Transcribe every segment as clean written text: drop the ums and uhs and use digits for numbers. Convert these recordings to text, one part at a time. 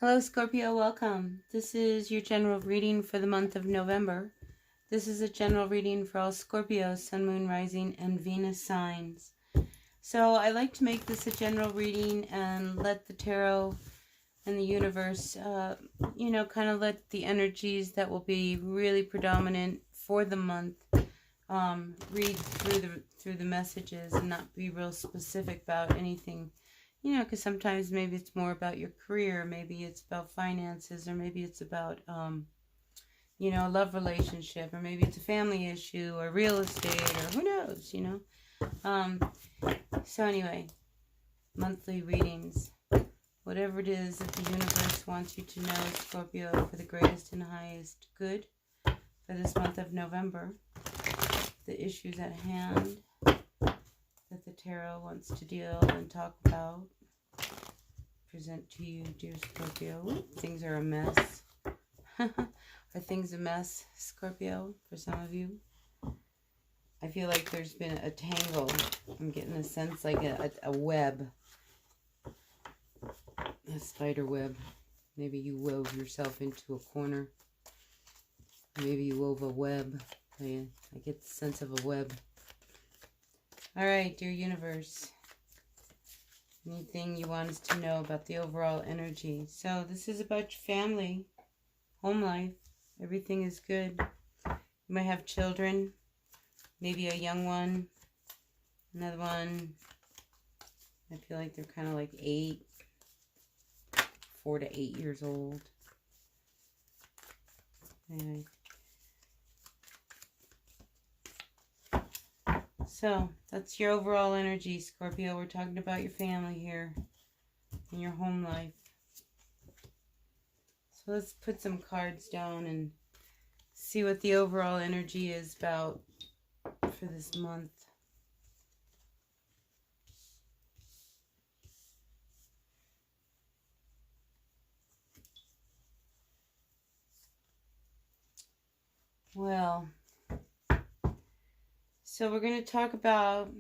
Hello Scorpio, welcome. This is your general reading for the month of November. This is a general reading for all Scorpio, Sun, Moon, Rising, and Venus signs. So I like to make this a general reading and let the tarot and the universe, kind of let the energies that will be really predominant for the month read through the messages and not be real specific about anything. Because sometimes maybe it's more about your career, maybe it's about finances, or maybe it's about, a love relationship, or maybe it's a family issue, or real estate, or who knows, So anyway, monthly readings. Whatever it is that the universe wants you to know, Scorpio, for the greatest and highest good for this month of November. The issues at hand that the tarot wants to deal and talk about, present to you, dear Scorpio. Things are a mess. Are things a mess, Scorpio, for some of you? I feel like there's been a tangle. I'm getting a sense like a web. A spider web. Maybe you wove yourself into a corner. Maybe you wove a web. I get the sense of a web. All right, dear universe. Anything you want us to know about the overall energy? So this is about your family, home life. Everything is good. You might have children, maybe a young one, another one. I feel like they're kind of like 4 to 8 years old. Anyway. So, that's your overall energy, Scorpio. We're talking about your family here and your home life. So let's put some cards down and see what the overall energy is about for this month. Well, so we're going to talk about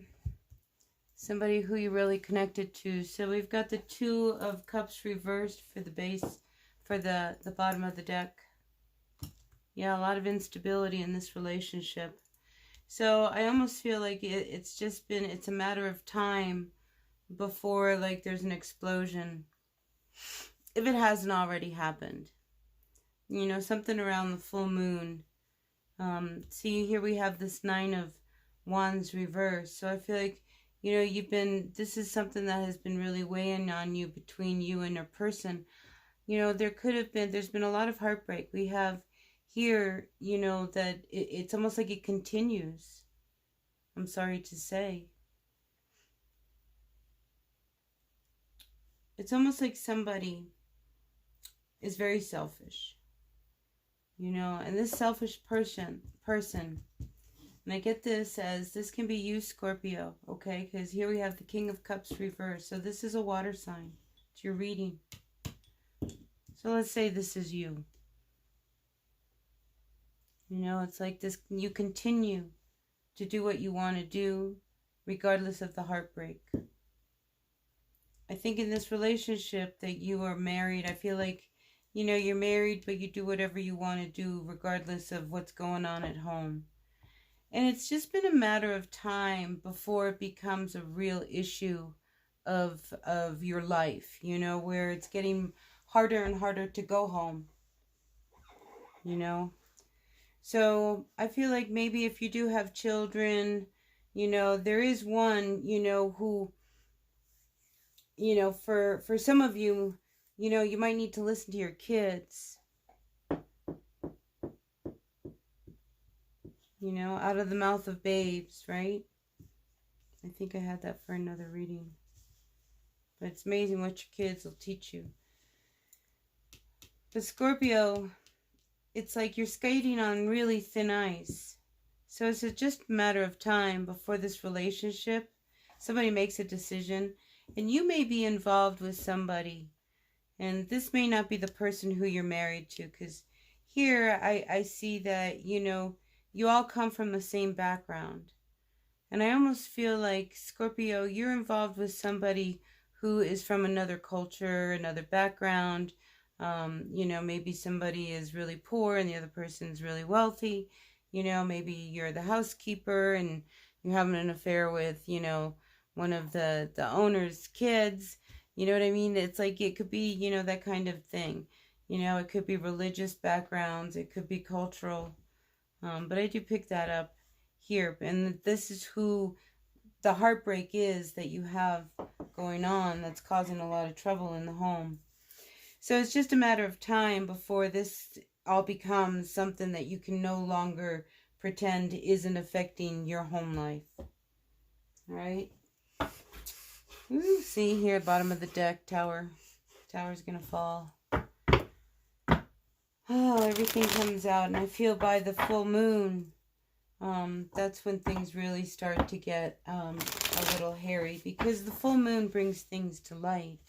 somebody who you really connected to. So we've got the Two of Cups reversed for the base, for the bottom of the deck. Yeah, a lot of instability in this relationship. So I almost feel like it's a matter of time before like there's an explosion. If it hasn't already happened. Something around the full moon. See, here we have this Nine of Wands reversed. So I feel like, this is something that has been really weighing on you between you and a person. There's been a lot of heartbreak. We have here, that it's almost like it continues. I'm sorry to say. It's almost like somebody is very selfish. And this selfish person, and I get this as this can be you, Scorpio, okay? Because here we have the King of Cups reversed. So this is a water sign. It's your reading. So let's say this is you. It's like this, you continue to do what you want to do, regardless of the heartbreak. I think in this relationship that you are married, I feel like, you're married, but you do whatever you want to do, regardless of what's going on at home. And it's just been a matter of time before it becomes a real issue of your life, where it's getting harder and harder to go home, So I feel like maybe if you do have children, there is one, who, for some of you, you might need to listen to your kids. Out of the mouth of babes, right? I think I had that for another reading. But it's amazing what your kids will teach you. But Scorpio, it's like you're skating on really thin ice. So it's just a matter of time before this relationship, somebody makes a decision. And you may be involved with somebody. And this may not be the person who you're married to. Because here I see that, you all come from the same background. And I almost feel like, Scorpio, you're involved with somebody who is from another culture, another background, You know, maybe somebody is really poor and the other person's really wealthy. You know, maybe you're the housekeeper and you're having an affair with, you know, one of the owner's kids. You know what I mean? It's like it could be, you know, that kind of thing. You know, it could be religious backgrounds. It could be cultural. But I do pick that up here. And this is who the heartbreak is that you have going on that's causing a lot of trouble in the home. So it's just a matter of time before this all becomes something that you can no longer pretend isn't affecting your home life. All right? Ooh, see here, bottom of the deck, tower. Tower's going to fall. Oh, everything comes out. And I feel by the full moon, that's when things really start to get a little hairy. Because the full moon brings things to light.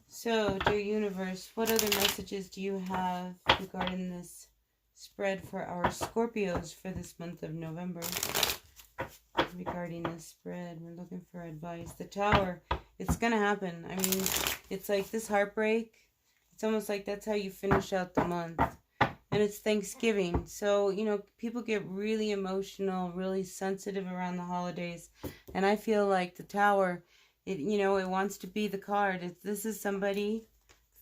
So, dear universe, what other messages do you have regarding this spread for our Scorpios for this month of November? Regarding this spread, we're looking for advice. The Tower, it's going to happen. I mean, it's like this heartbreak. It's almost like that's how you finish out the month. And it's Thanksgiving. So, you know, people get really emotional, really sensitive around the holidays. And I feel like the Tower, it, you know, it wants to be the card. This is somebody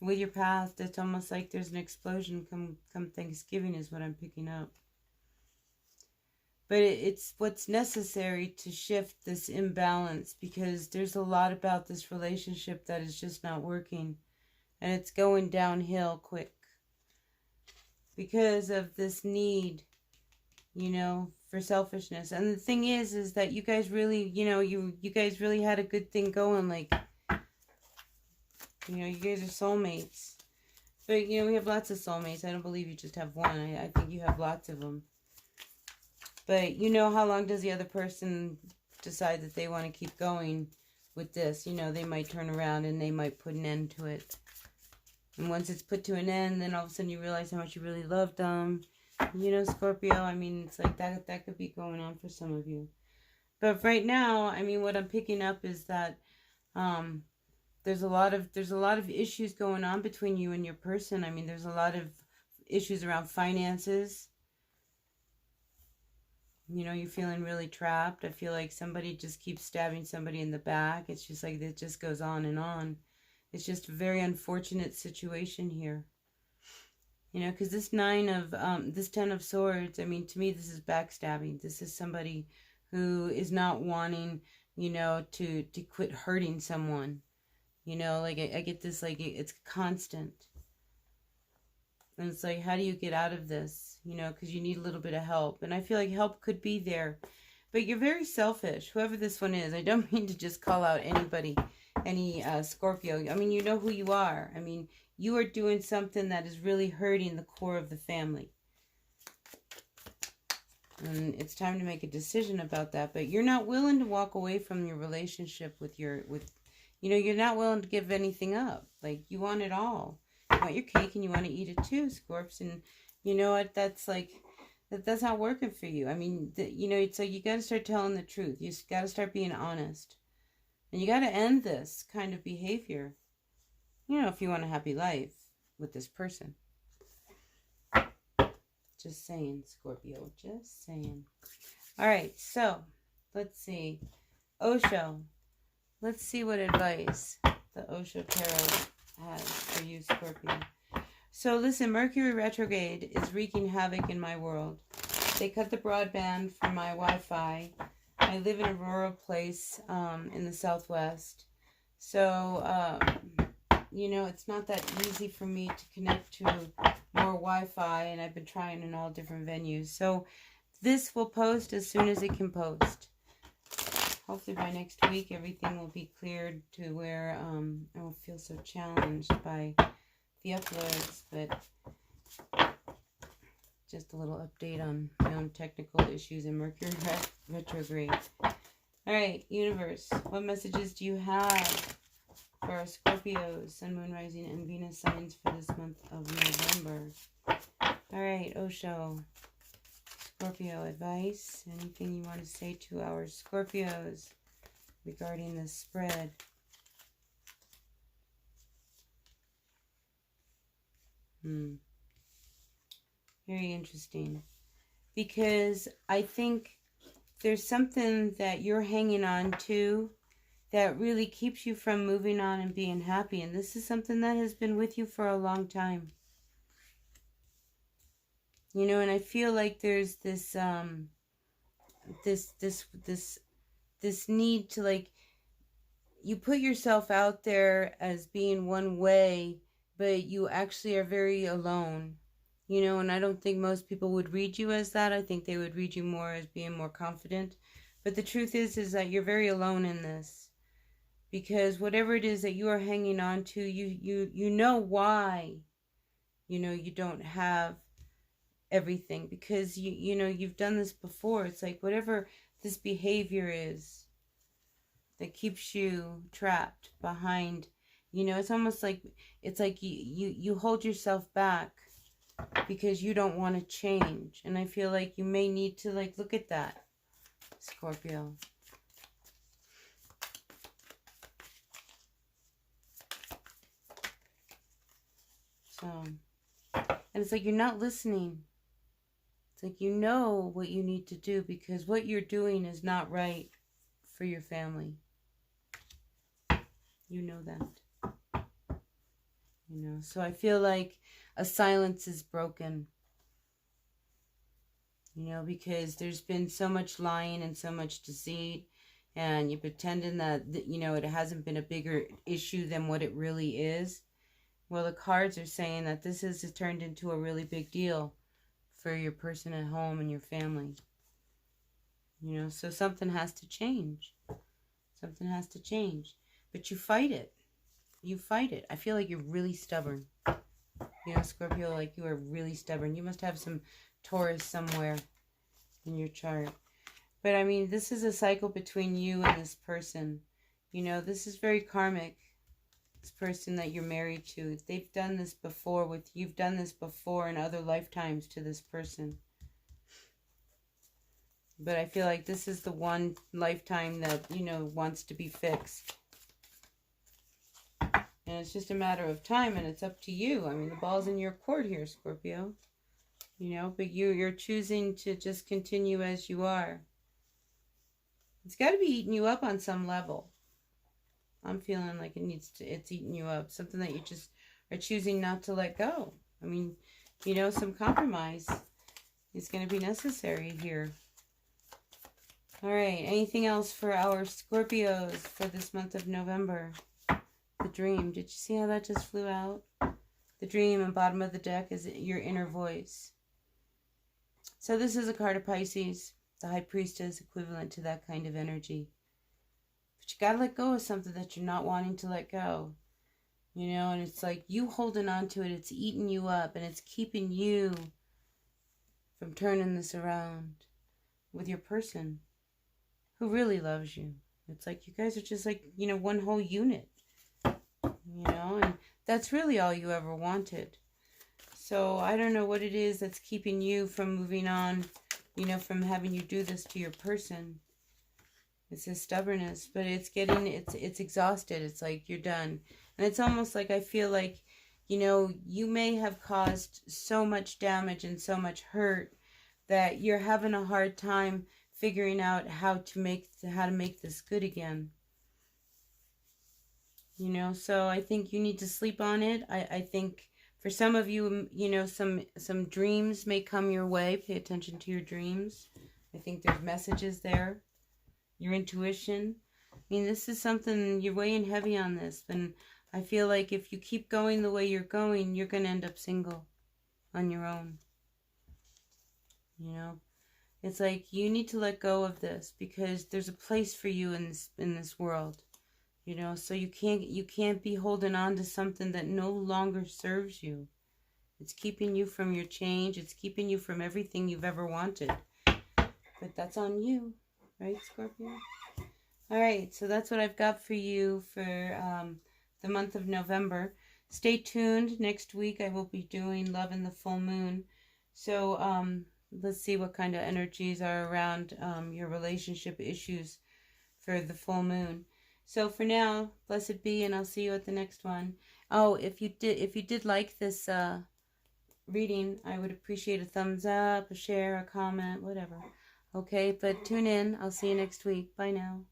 with your past. It's almost like there's an explosion come Thanksgiving is what I'm picking up. But it's what's necessary to shift this imbalance, because there's a lot about this relationship that is just not working. And it's going downhill quick. Because of this need, you know, for selfishness. And the thing is that you guys really, you know, you guys really had a good thing going. Like, you know, you guys are soulmates. But, you know, we have lots of soulmates. I don't believe you just have one. I think you have lots of them. But, you know, how long does the other person decide that they want to keep going with this? You know, they might turn around and they might put an end to it. And once it's put to an end, then all of a sudden you realize how much you really loved them. You know, Scorpio, I mean, it's like that could be going on for some of you. But right now, I mean, what I'm picking up is that there's a lot of issues going on between you and your person. I mean, there's a lot of issues around finances. You know, you're feeling really trapped. I feel like somebody just keeps stabbing somebody in the back. It's just like it just goes on and on. It's just a very unfortunate situation here. You know, because this this 10 of Swords, I mean, to me, this is backstabbing. This is somebody who is not wanting, you know, to quit hurting someone. You know, like I get this, like it's constant. And it's like, how do you get out of this? You know, because you need a little bit of help. And I feel like help could be there. But you're very selfish, whoever this one is. I don't mean to just call out anybody, any Scorpio. I mean, you know who you are. I mean, you are doing something that is really hurting the core of the family. And it's time to make a decision about that. But you're not willing to walk away from your relationship with you know, you're not willing to give anything up. Like, you want it all. You want your cake and you want to eat it too, Scorps. And you know what? That's like, that's not working for you. I mean, you know, it's like you got to start telling the truth. You got to start being honest. And you got to end this kind of behavior. You know, if you want a happy life with this person. Just saying, Scorpio. Just saying. All right, so let's see. Osho. Let's see what advice the Osho Tarot has for you, Scorpio. So listen, Mercury retrograde is wreaking havoc in my world. They cut the broadband from my Wi-Fi. I live in a rural place in the Southwest. So, you know, it's not that easy for me to connect to more Wi-Fi, and I've been trying in all different venues. So this will post as soon as it can post. Hopefully by next week, everything will be cleared to where I won't feel so challenged by the uploads, but just a little update on my own technical issues in Mercury retrograde. All right, universe, what messages do you have for our Scorpios, Sun, Moon, Rising, and Venus signs for this month of November? All right, Osho, Scorpio advice. Anything you want to say to our Scorpios regarding this spread? Very interesting. Because I think there's something that you're hanging on to that really keeps you from moving on and being happy. And this is something that has been with you for a long time. You know, and I feel like there's this this need to, like, you put yourself out there as being one way, but you actually are very alone. You know, and I don't think most people would read you as that. I think they would read you more as being more confident. But the truth is that you're very alone in this. Because whatever it is that you are hanging on to, you know why, you know, you don't have everything. Because, you know, you've done this before. It's like whatever this behavior is that keeps you trapped behind, you know, it's almost like, it's like you hold yourself back because you don't want to change. And I feel like you may need to, like, look at that, Scorpio. So, and it's like you're not listening. It's like you know what you need to do because what you're doing is not right for your family. You know that. You know, so I feel like a silence is broken. You know, because there's been so much lying and so much deceit, and you're pretending that, you know, it hasn't been a bigger issue than what it really is. Well, the cards are saying that this has turned into a really big deal for your person at home and your family. You know, so something has to change. Something has to change. But you fight it. You fight it. I feel like you're really stubborn. You know, Scorpio, like you are really stubborn. You must have some Taurus somewhere in your chart. But I mean, this is a cycle between you and this person. You know, this is very karmic. This person that you're married to, they've done this before with, you've done this before in other lifetimes to this person. But I feel like this is the one lifetime that, you know, wants to be fixed. And it's just a matter of time, and it's up to you. I mean, the ball's in your court here, Scorpio. You know, but you're choosing to just continue as you are. It's got to be eating you up on some level. I'm feeling like it's eating you up. Something that you just are choosing not to let go. I mean, you know, some compromise is going to be necessary here. All right, anything else for our Scorpios for this month of November? The dream. Did you see how that just flew out? The dream and bottom of the deck is your inner voice. So this is a card of Pisces. The High Priestess, equivalent to that kind of energy. But you got to let go of something that you're not wanting to let go. You know, and it's like you holding on to it. It's eating you up, and it's keeping you from turning this around with your person who really loves you. It's like you guys are just like, you know, one whole unit. You know, and that's really all you ever wanted. So I don't know what it is that's keeping you from moving on, you know, from having you do this to your person. It's a stubbornness, but it's exhausted. It's like you're done. And it's almost like I feel like, you know, you may have caused so much damage and so much hurt that you're having a hard time figuring out how to make this good again. You know, so I think you need to sleep on it. I think for some of you, you know, some dreams may come your way. Pay attention to your dreams. I think there's messages there. Your intuition. I mean, this is something, you're weighing heavy on this. And I feel like if you keep going the way you're going, you're going to end up single on your own. You know, it's like you need to let go of this because there's a place for you in this world. You know, so you can't be holding on to something that no longer serves you. It's keeping you from your change. It's keeping you from everything you've ever wanted. But that's on you. Right, Scorpio? All right, so that's what I've got for you for the month of November. Stay tuned. Next week I will be doing Love in the Full Moon. So let's see what kind of energies are around your relationship issues for the full moon. So for now, blessed be, and I'll see you at the next one. Oh, if you did like this reading, I would appreciate a thumbs up, a share, a comment, whatever. Okay, but tune in. I'll see you next week. Bye now.